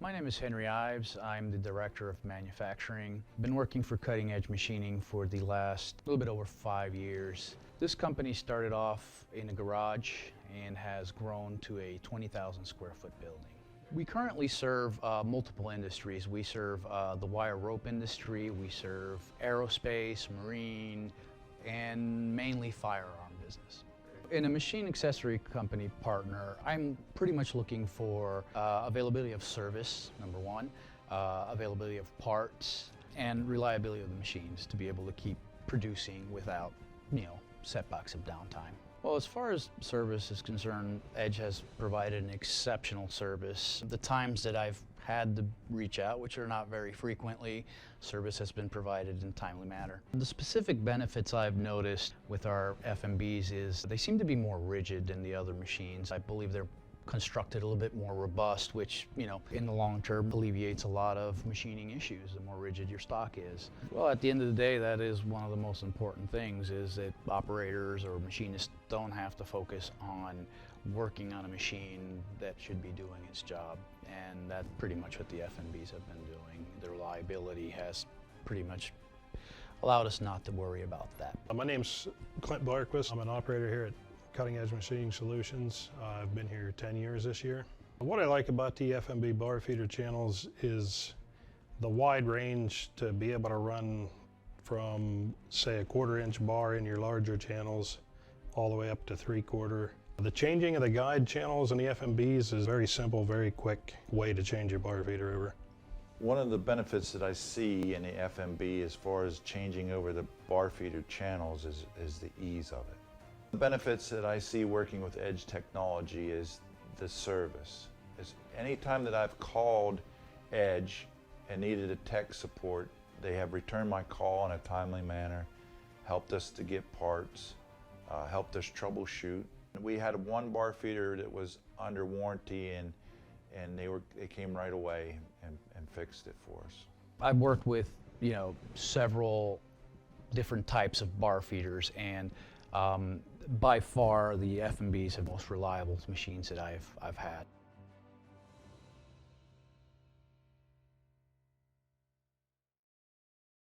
My name is Henry Ives. I'm the Director of Manufacturing. Been working for Cutting Edge Machining for the last little bit over 5 years. This company started off in a garage and has grown to a 20,000 square foot building. We currently serve multiple industries. We serve the wire rope industry, we serve aerospace, marine, and mainly firearm business. In a machine accessory company partner, I'm pretty much looking for availability of service, number one, availability of parts, and reliability of the machines to be able to keep producing without, setbacks of downtime. Well, as far as service is concerned, Edge has provided an exceptional service. The times that I've had to reach out, which are not very frequently, service has been provided in a timely manner. The specific benefits I've noticed with our FMBs is they seem to be more rigid than the other machines. I believe they're constructed a little bit more robust, which, in the long term alleviates a lot of machining issues, the more rigid your stock is. Well, at the end of the day, that is one of the most important things, is that operators or machinists don't have to focus on working on a machine that should be doing its job. And that's pretty much what the FMBs have been doing. The reliability has pretty much allowed us not to worry about that. My name's Clint Barquist. I'm an operator here at Cutting Edge Machining Solutions. I've been here 10 years this year. What I like about the FMB bar feeder channels is the wide range to be able to run from, say, a 1/4 inch bar in your larger channels all the way up to 3/4. The changing of the guide channels in the FMBs is very simple, very quick way to change your bar feeder over. One of the benefits that I see in the FMB as far as changing over the bar feeder channels is the ease of it. The benefits that I see working with Edge technology is the service. Anytime that I've called Edge and needed a tech support, they have returned my call in a timely manner, helped us to get parts, helped us troubleshoot. We had one bar feeder that was under warranty, and they came right away and fixed it for us. I've worked with several different types of bar feeders, and by far the FMBs are the most reliable machines that I've had.